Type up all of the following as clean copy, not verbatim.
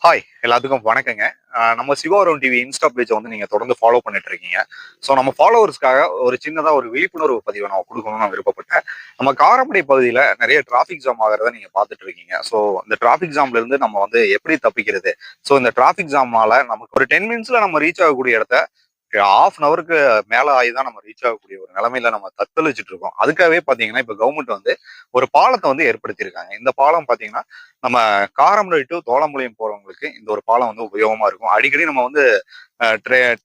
Hi எல்லாத்துக்கும் வணக்கங்க. நம்ம சிவாரம் டிவி இன்ஸ்டா பேஜை வந்து நீங்க தொடர்ந்து ஃபாலோ பண்ணிட்டு இருக்கீங்க. ஸோ நம்ம ஃபாலோவர்ஸ்க்காக ஒரு சின்னதா ஒரு விழிப்புணர்வு பதிவை நான் கொடுக்கணும்னு நான் விருப்பப்பட்டேன். நம்ம காரமடை பகுதியில நிறைய டிராஃபிக் ஜாம் ஆகிறத நீங்க பார்த்துட்டு இருக்கீங்க. ஸோ இந்த டிராஃபிக் ஜாம்ல இருந்து நம்ம வந்து எப்படி தப்பிக்கிறது? ஸோ இந்த டிராஃபிக் ஜாமால நமக்கு ஒரு 10 மினிட்ஸ்ல நம்ம ரீச் ஆகக்கூடிய இடத்த ஹாஃப் அன் அவருக்கு மேல ஆகி தான் நம்ம ரீச் ஆகக்கூடிய ஒரு நிலைமையில நம்ம தத்தளிச்சுட்டு இருக்கோம். அதுக்காகவே பாத்தீங்கன்னா இப்ப கவர்மெண்ட் வந்து ஒரு பாலத்தை வந்து ஏற்படுத்தியிருக்காங்க. இந்த பாலம் பாத்தீங்கன்னா நம்ம காரமடை டு தோளம்பாளையம் போறவங்களுக்கு இந்த ஒரு பாலம் வந்து உபயோகமா இருக்கும். அடிக்கடி நம்ம வந்து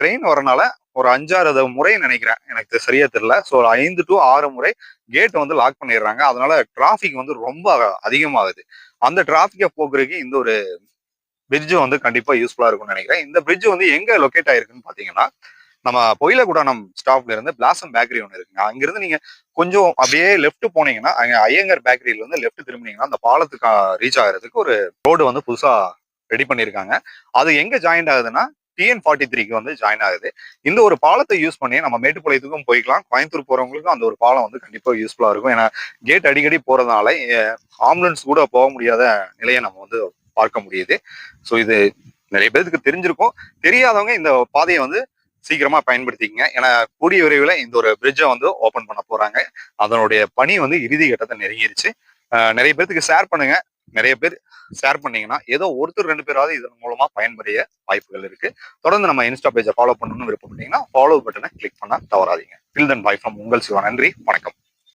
ட்ரெயின் வரனால ஒரு 5, 6 முறை நினைக்கிறேன். எனக்கு சரியா தெரியல. ஸோ 5 to 6 முறை கேட் வந்து லாக் பண்ணிடுறாங்க. அதனால டிராபிக் வந்து ரொம்ப அதிகமாகுது. அந்த டிராபிக்கை போக்குறதுக்கு இந்த ஒரு பிரிட்ஜ் வந்து கண்டிப்பா யூஸ்ஃபுல்லா இருக்கும்னு நினைக்கிறேன். இந்த பிரிட்ஜ் வந்து எங்க லொக்கேட் ஆயிருக்குன்னு பாத்தீங்கன்னா நம்ம பொயிலகுடானம் ஸ்டாப்ல இருந்து பிளாசம் பேக்கரி ஒன்று இருக்குங்க. அங்கிருந்து நீங்க கொஞ்சம் அப்படியே லெஃப்ட் போனீங்கன்னா அங்க ஐயங்கர் பேக்கரியில இருந்து லெஃப்ட் திரும்பினீங்கன்னா அந்த பாலத்துக்கு ரீச் ஆகிறதுக்கு ஒரு ரோடு வந்து புதுசா ரெடி பண்ணியிருக்காங்க. அது எங்க ஜாயின் ஆகுதுன்னா TN43க்கு வந்து ஜாயின் ஆகுது. இந்த ஒரு பாலத்தை யூஸ் பண்ணி நம்ம மேட்டுப்பாளையத்துக்கும் போய்க்கலாம். கோயம்புத்தூர் போறவங்களுக்கும் அந்த ஒரு பாலம் வந்து கண்டிப்பா யூஸ்ஃபுல்லா இருக்கும். ஏன்னா கேட் அடிக்கடி போறதுனால ஆம்புலன்ஸ் கூட போக முடியாத நிலையை நம்ம வந்து பார்க்க முடியுது. ஸோ இது நிறைய பேருக்கு தெரிஞ்சிருக்கும். தெரியாதவங்க இந்த பாதையை வந்து சீக்கிரமா பயன்படுத்திக்கங்க. ஏன்னா கூடிய விரைவில் இந்த ஒரு பிரிட்ஜை வந்து ஓபன் பண்ண போறாங்க. அதனுடைய பணி வந்து இறுதி கட்டத்தை நெருங்கிருச்சு. நிறைய பேருக்கு ஷேர் பண்ணுங்க. நிறைய பேர் ஷேர் பண்ணீங்கன்னா ஏதோ ஒருத்தர் 2 பேராவது இதன் மூலமா பயன்பெறிய வாய்ப்புகள் இருக்கு. தொடர்ந்து நம்ம இன்ஸ்டா பேஜை ஃபாலோ பண்ணணும்னு விருப்பப்பட்டீங்கன்னா ஃபாலோ பட்டனை கிளிக் பண்ண தவறாதீங்க. டில் தென் பை ஃப்ரம் உங்கள் சிவா. நன்றி, வணக்கம்.